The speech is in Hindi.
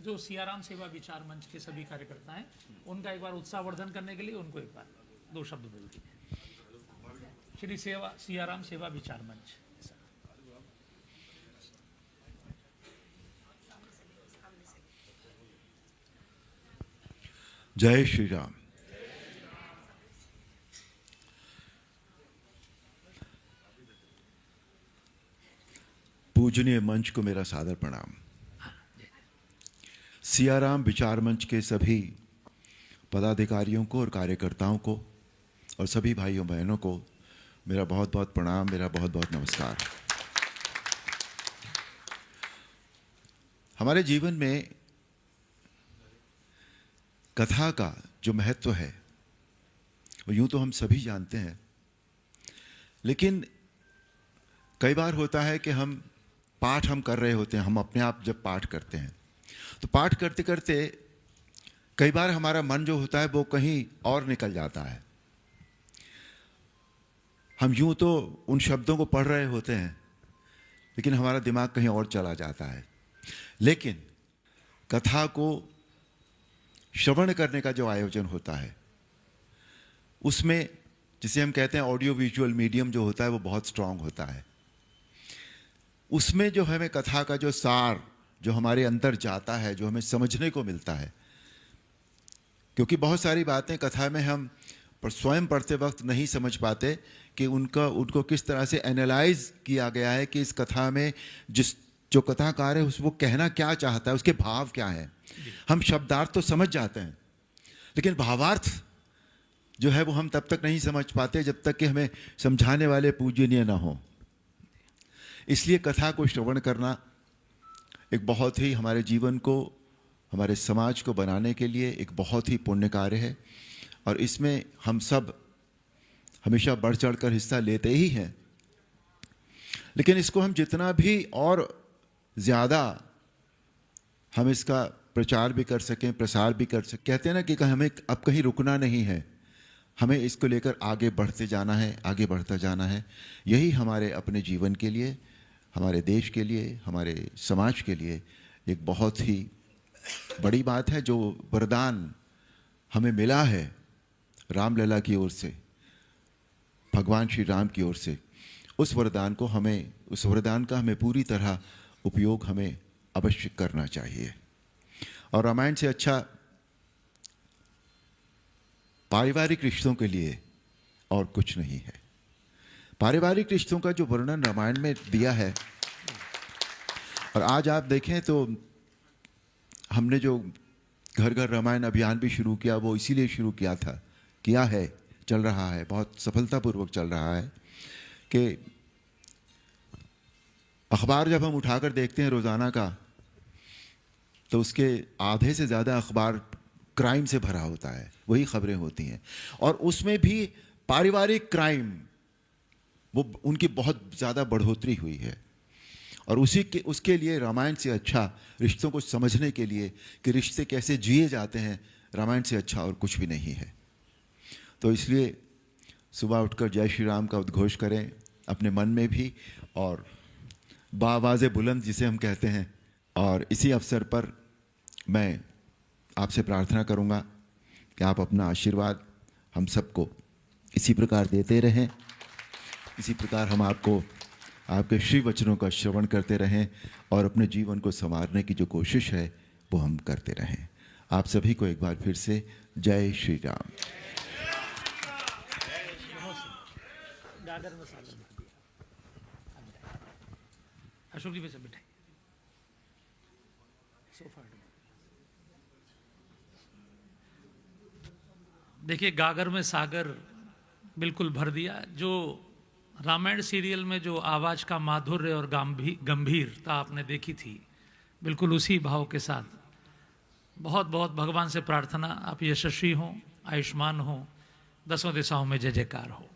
जो सियाराम सेवा विचार मंच के सभी कार्यकर्ता हैं, उनका एक बार उत्साहवर्धन करने के लिए उनको एक बार 2 शब्द बोल दीजिए। श्री सियाराम सेवा विचार मंच। जय श्री राम। पूजनीय मंच को मेरा सादर प्रणाम। सियाराम विचार मंच के सभी पदाधिकारियों को और कार्यकर्ताओं को और सभी भाइयों बहनों को मेरा बहुत बहुत प्रणाम, मेरा बहुत बहुत नमस्कार। हमारे जीवन में कथा का जो महत्व है वो यूं तो हम सभी जानते हैं, लेकिन कई बार होता है कि हम कर रहे होते हैं, हम अपने आप जब पाठ करते हैं तो पाठ करते करते कई बार हमारा मन जो होता है वो कहीं और निकल जाता है। हम यूं तो उन शब्दों को पढ़ रहे होते हैं लेकिन हमारा दिमाग कहीं और चला जाता है। लेकिन कथा को श्रवण करने का जो आयोजन होता है उसमें, जिसे हम कहते हैं ऑडियो विजुअल मीडियम जो होता है, वो बहुत स्ट्रांग होता है। उसमें जो हमें कथा का जो सार जो हमारे अंदर जाता है, जो हमें समझने को मिलता है, क्योंकि बहुत सारी बातें कथा में हम स्वयं पढ़ते वक्त नहीं समझ पाते कि उनको किस तरह से एनालाइज किया गया है कि इस कथा में जो कथाकार है वो कहना क्या चाहता है, उसके भाव क्या है। हम शब्दार्थ तो समझ जाते हैं लेकिन भावार्थ जो है वो हम तब तक नहीं समझ पाते जब तक कि हमें समझाने वाले पूजनीय ना हो। इसलिए कथा को श्रवण करना एक बहुत ही हमारे जीवन को, हमारे समाज को बनाने के लिए एक बहुत ही पुण्य कार्य है और इसमें हम सब हमेशा बढ़ चढ़ कर हिस्सा लेते ही हैं। लेकिन इसको हम जितना भी और ज़्यादा हम इसका प्रचार भी कर सकें, प्रसार भी कर सकें, कहते हैं ना कि हमें अब कहीं रुकना नहीं है, हमें इसको लेकर आगे बढ़ते जाना है, आगे बढ़ता जाना है। यही हमारे अपने जीवन के लिए, हमारे देश के लिए, हमारे समाज के लिए एक बहुत ही बड़ी बात है। जो वरदान हमें मिला है रामलला की ओर से, भगवान श्री राम की ओर से, उस वरदान का हमें पूरी तरह उपयोग हमें अवश्य करना चाहिए। और रामायण से अच्छा पारिवारिक रिश्तों के लिए और कुछ नहीं है। पारिवारिक रिश्तों का जो वर्णन रामायण में दिया है, और आज आप देखें तो हमने जो घर घर रामायण अभियान भी शुरू किया वो इसीलिए शुरू किया है, चल रहा है, बहुत सफलतापूर्वक चल रहा है कि अखबार जब हम उठाकर देखते हैं रोज़ाना का तो उसके आधे से ज़्यादा अखबार क्राइम से भरा होता है, वही खबरें होती हैं। और उसमें भी पारिवारिक क्राइम वो उनकी बहुत ज़्यादा बढ़ोतरी हुई है। और उसके लिए रामायण से अच्छा, रिश्तों को समझने के लिए कि रिश्ते कैसे जिए जाते हैं, रामायण से अच्छा और कुछ भी नहीं है। तो इसलिए सुबह उठकर जय श्री राम का उद्घोष करें अपने मन में भी और बावाज़े बुलंद जिसे हम कहते हैं। और इसी अवसर पर मैं आपसे प्रार्थना करूंगा कि आप अपना आशीर्वाद हम सबको इसी प्रकार देते रहें, इसी प्रकार हम आपको आपके श्री वचनों का श्रवण करते रहें और अपने जीवन को संवारने की जो कोशिश है वो हम करते रहें। आप सभी को एक बार फिर से जय श्री राम। अशोक जी पे सब बैठे। देखिए, गागर में सागर बिल्कुल भर दिया। जो रामायण सीरियल में जो आवाज़ का माधुर्य और गंभीरता आपने देखी थी, बिल्कुल उसी भाव के साथ बहुत बहुत भगवान से प्रार्थना आप यशस्वी हों, आयुष्मान हों, 10 दिशाओं में जय जयकार हो।